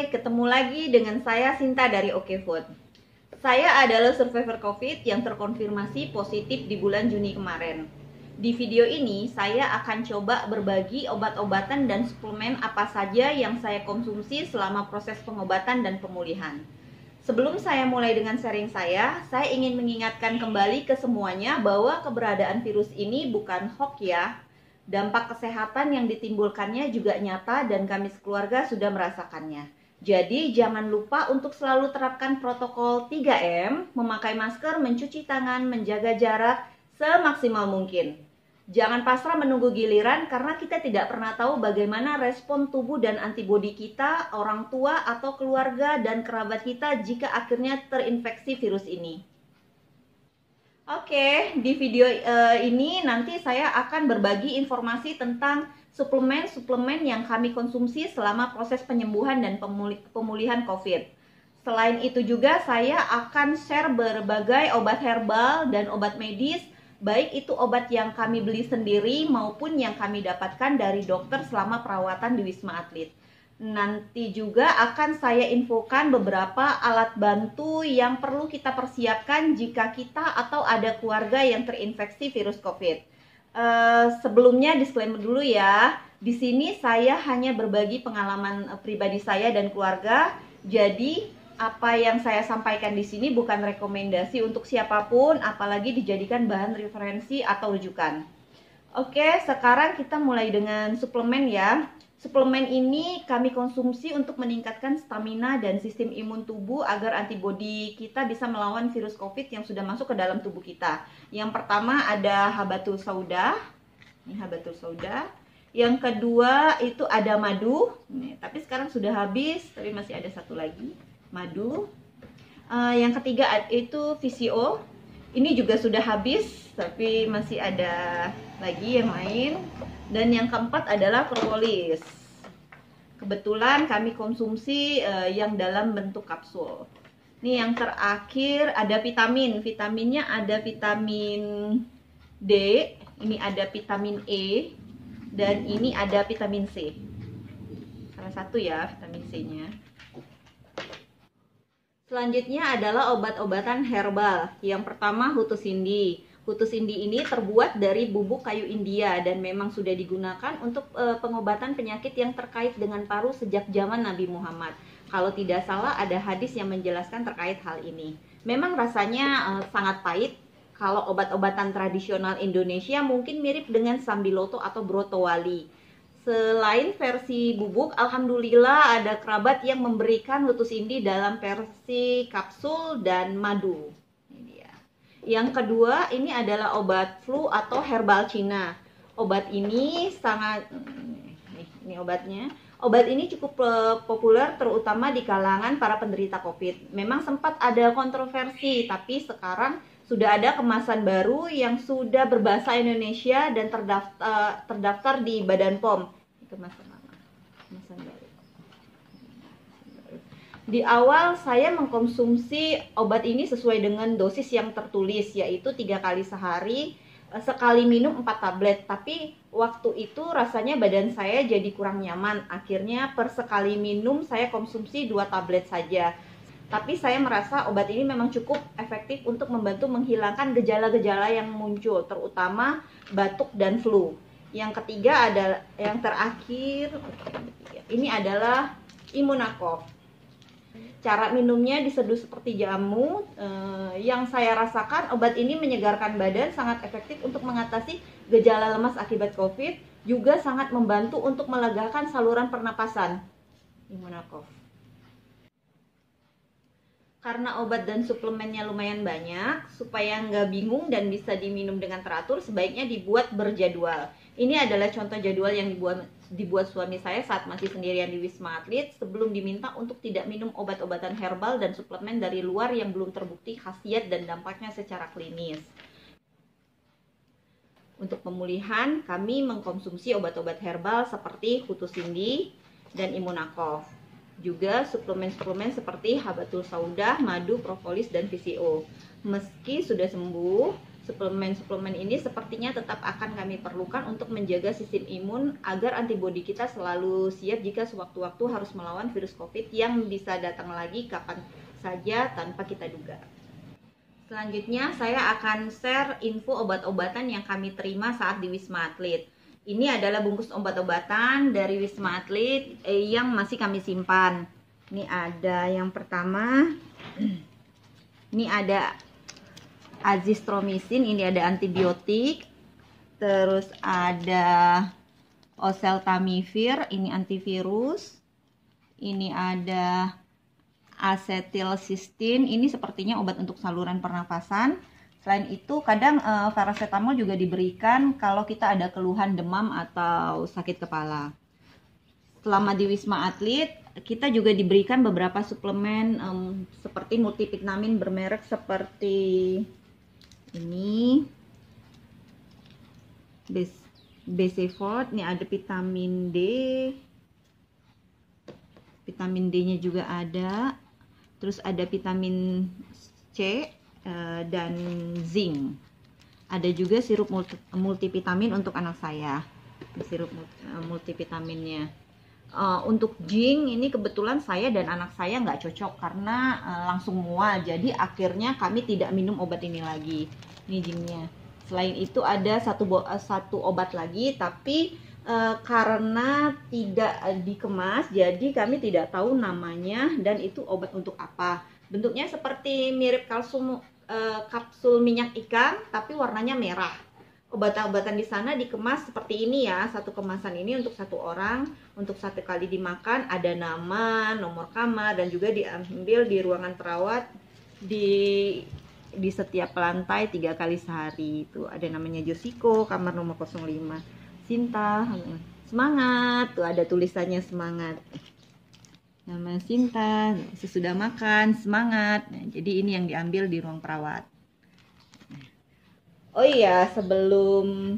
ketemu lagi dengan saya Sinta dari Oke Food. Saya adalah survivor COVID yang terkonfirmasi positif di bulan Juni kemarin. Di video ini saya akan coba berbagi obat-obatan dan suplemen apa saja yang saya konsumsi selama proses pengobatan dan pemulihan. Sebelum saya mulai dengan sharing saya ingin mengingatkan kembali ke semuanya bahwa keberadaan virus ini bukan hoax ya. Dampak kesehatan yang ditimbulkannya juga nyata dan kami sekeluarga sudah merasakannya. Jadi jangan lupa untuk selalu terapkan protokol 3M, memakai masker, mencuci tangan, menjaga jarak semaksimal mungkin. Jangan pasrah menunggu giliran karena kita tidak pernah tahu bagaimana respon tubuh dan antibodi kita, orang tua atau keluarga dan kerabat kita jika akhirnya terinfeksi virus ini. Oke, di video ini nanti saya akan berbagi informasi tentang suplemen-suplemen yang kami konsumsi selama proses penyembuhan dan pemulihan COVID. Selain itu juga saya akan share berbagai obat herbal dan obat medis, baik itu obat yang kami beli sendiri maupun yang kami dapatkan dari dokter selama perawatan di Wisma Atlet. Nanti juga akan saya infokan beberapa alat bantu yang perlu kita persiapkan jika kita atau ada keluarga yang terinfeksi virus COVID. Sebelumnya disclaimer dulu ya. Di sini saya hanya berbagi pengalaman pribadi saya dan keluarga. Jadi apa yang saya sampaikan di sini bukan rekomendasi untuk siapapun, apalagi dijadikan bahan referensi atau rujukan. Oke, sekarang kita mulai dengan suplemen ya. Suplemen ini kami konsumsi untuk meningkatkan stamina dan sistem imun tubuh agar antibodi kita bisa melawan virus COVID yang sudah masuk ke dalam tubuh kita. Yang pertama ada Habatul Sauda. Ini Habatul Sauda. Yang kedua itu ada madu. Nih, tapi sekarang sudah habis, tapi masih ada satu lagi, madu. Yang ketiga itu VCO. Ini juga sudah habis, tapi masih ada lagi yang lain. Dan yang keempat adalah propolis. Kebetulan kami konsumsi yang dalam bentuk kapsul. Ini yang terakhir ada vitamin. Vitaminnya ada vitamin D, ini ada vitamin E, dan ini ada vitamin C. Salah satu ya vitamin C-nya. Selanjutnya adalah obat-obatan herbal. Yang pertama Hutus Indi. Hutus Indi ini terbuat dari bubuk kayu India dan memang sudah digunakan untuk pengobatan penyakit yang terkait dengan paru sejak zaman Nabi Muhammad. Kalau tidak salah ada hadis yang menjelaskan terkait hal ini. Memang rasanya sangat pahit. Kalau obat-obatan tradisional Indonesia mungkin mirip dengan Sambiloto atau Brotowali. Selain versi bubuk, alhamdulillah ada kerabat yang memberikan Hutus Indi dalam versi kapsul dan madu. Yang kedua, ini adalah obat flu atau herbal Cina. Obat ini sangat, ini obatnya. Obat ini cukup populer terutama di kalangan para penderita COVID. Memang sempat ada kontroversi, tapi sekarang sudah ada kemasan baru yang sudah berbahasa Indonesia dan terdaftar di Badan POM. Itu kemasan baru. Di awal saya mengkonsumsi obat ini sesuai dengan dosis yang tertulis, yaitu 3 kali sehari, sekali minum 4 tablet. Tapi waktu itu rasanya badan saya jadi kurang nyaman. Akhirnya per sekali minum saya konsumsi 2 tablet saja. Tapi saya merasa obat ini memang cukup efektif untuk membantu menghilangkan gejala-gejala yang muncul, terutama batuk dan flu. Yang ketiga adalah, yang terakhir, ini adalah Immunacof. Cara minumnya diseduh seperti jamu. Yang saya rasakan obat ini menyegarkan badan, sangat efektif untuk mengatasi gejala lemas akibat COVID, juga sangat membantu untuk melegakan saluran pernapasan. Immunacof. Karena obat dan suplemennya lumayan banyak, supaya nggak bingung dan bisa diminum dengan teratur, sebaiknya dibuat berjadwal. Ini adalah contoh jadwal yang dibuat suami saya saat masih sendirian di Wisma Atlet sebelum diminta untuk tidak minum obat-obatan herbal dan suplemen dari luar yang belum terbukti khasiat dan dampaknya secara klinis. Untuk pemulihan, kami mengkonsumsi obat-obat herbal seperti Hutus Indi dan Immunacof. Juga suplemen-suplemen seperti Habatul Sauda, madu, propolis, dan VCO. Meski sudah sembuh, Suplemen-suplemen ini sepertinya tetap akan kami perlukan untuk menjaga sistem imun agar antibodi kita selalu siap jika sewaktu-waktu harus melawan virus COVID yang bisa datang lagi kapan saja tanpa kita duga. Selanjutnya saya akan share info obat-obatan yang kami terima saat di Wisma Atlet. Ini adalah bungkus obat-obatan dari Wisma Atlet yang masih kami simpan. Ini ada yang pertama, ini ada azithromycin, ini ada antibiotik. Terus ada oseltamivir, ini antivirus. Ini ada acetylcysteine, ini sepertinya obat untuk saluran pernafasan. Selain itu kadang paracetamol juga diberikan kalau kita ada keluhan demam atau sakit kepala. Selama di Wisma Atlet kita juga diberikan beberapa suplemen seperti multivitamin bermerek seperti ini B-Cefort, ini ada vitamin D. Vitamin D-nya juga ada. Terus ada vitamin C dan zinc. Ada juga sirup multivitamin untuk anak saya. Sirup multivitaminnya. Untuk zinc ini kebetulan saya dan anak saya nggak cocok karena langsung mual. Jadi akhirnya kami tidak minum obat ini lagi. Ini zincnya. Selain itu ada satu obat lagi, tapi karena tidak dikemas, jadi kami tidak tahu namanya dan itu obat untuk apa. Bentuknya seperti mirip kapsul minyak ikan, tapi warnanya merah. Obat-obatan di sana dikemas seperti ini ya, satu kemasan ini untuk satu orang, untuk satu kali dimakan, ada nama, nomor kamar, dan juga diambil di ruangan perawat di setiap lantai 3 kali sehari. Itu ada namanya Josiko, kamar nomor 05. Sinta, semangat, tuh ada tulisannya semangat. Nama Sinta, sesudah makan, semangat. Nah, jadi ini yang diambil di ruang perawat. Oh iya, sebelum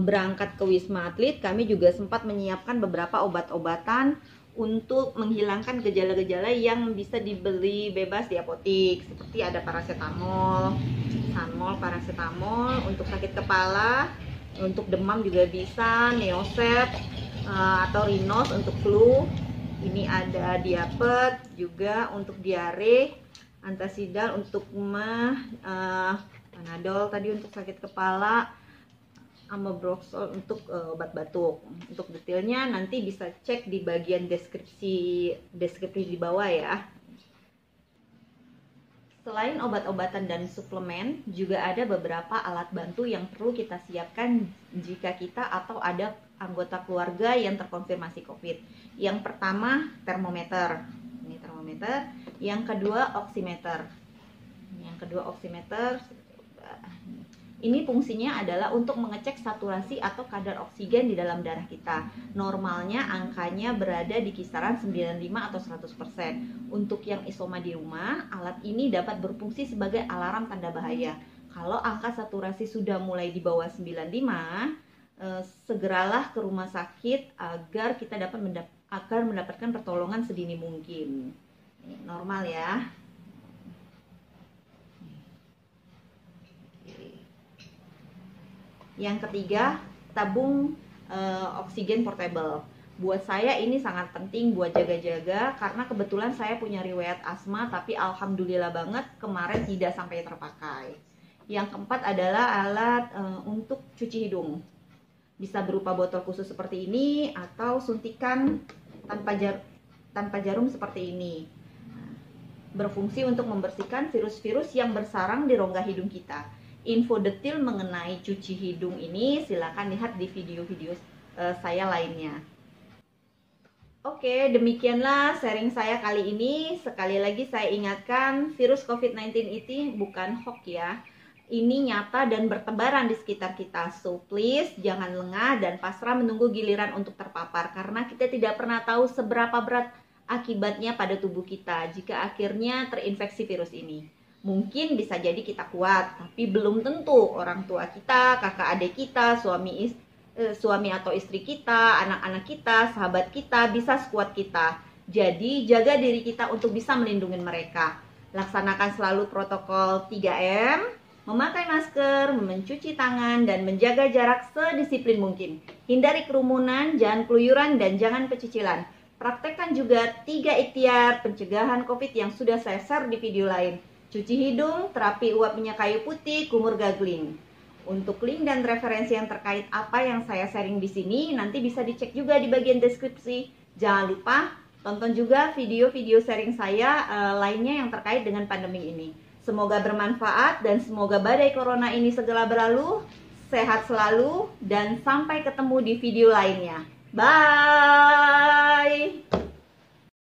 berangkat ke Wisma Atlet, kami juga sempat menyiapkan beberapa obat-obatan untuk menghilangkan gejala-gejala yang bisa dibeli bebas di apotik, seperti ada paracetamol, paracetamol untuk sakit kepala, untuk demam juga bisa, Neosep atau Rinos untuk flu. Ini ada Diapet juga untuk diare, Antasidal untuk Panadol tadi untuk sakit kepala, Amobroxol untuk obat batuk. Untuk detailnya nanti bisa cek di bagian deskripsi di bawah ya. Selain obat-obatan dan suplemen, juga ada beberapa alat bantu yang perlu kita siapkan jika kita atau ada anggota keluarga yang terkonfirmasi COVID. Yang pertama, termometer. Ini termometer. Yang kedua, oximeter. Ini fungsinya adalah untuk mengecek saturasi atau kadar oksigen di dalam darah kita. Normalnya angkanya berada di kisaran 95 atau 100%. Untuk yang isoma di rumah, alat ini dapat berfungsi sebagai alarm tanda bahaya. Kalau angka saturasi sudah mulai di bawah 95, segeralah ke rumah sakit agar kita agar mendapatkan pertolongan sedini mungkin. Ini normal ya. Yang ketiga, tabung oksigen portable. Buat saya ini sangat penting buat jaga-jaga karena kebetulan saya punya riwayat asma, tapi alhamdulillah banget kemarin tidak sampai terpakai. Yang keempat adalah alat untuk cuci hidung. Bisa berupa botol khusus seperti ini atau suntikan tanpa jarum seperti ini. Berfungsi untuk membersihkan virus-virus yang bersarang di rongga hidung kita. Info detail mengenai cuci hidung ini silakan lihat di video-video saya lainnya. Oke, demikianlah sharing saya kali ini. Sekali lagi saya ingatkan, virus COVID-19 itu bukan hoax ya. Ini nyata dan bertebaran di sekitar kita. So please jangan lengah dan pasrah menunggu giliran untuk terpapar, karena kita tidak pernah tahu seberapa berat akibatnya pada tubuh kita jika akhirnya terinfeksi virus ini. Mungkin bisa jadi kita kuat, tapi belum tentu orang tua kita, kakak adik kita, suami atau istri kita, anak-anak kita, sahabat kita bisa sekuat kita. Jadi jaga diri kita untuk bisa melindungi mereka. Laksanakan selalu protokol 3M, memakai masker, mencuci tangan, dan menjaga jarak sedisiplin mungkin. Hindari kerumunan, jangan keluyuran, dan jangan pecicilan. Praktekkan juga 3 ikhtiar pencegahan COVID yang sudah saya share di video lain. Cuci hidung, terapi uap minyak kayu putih, kumur gargling. Untuk link dan referensi yang terkait apa yang saya sharing di sini, nanti bisa dicek juga di bagian deskripsi. Jangan lupa tonton juga video-video sharing saya lainnya yang terkait dengan pandemi ini. Semoga bermanfaat dan semoga badai corona ini segera berlalu. Sehat selalu dan sampai ketemu di video lainnya. Bye!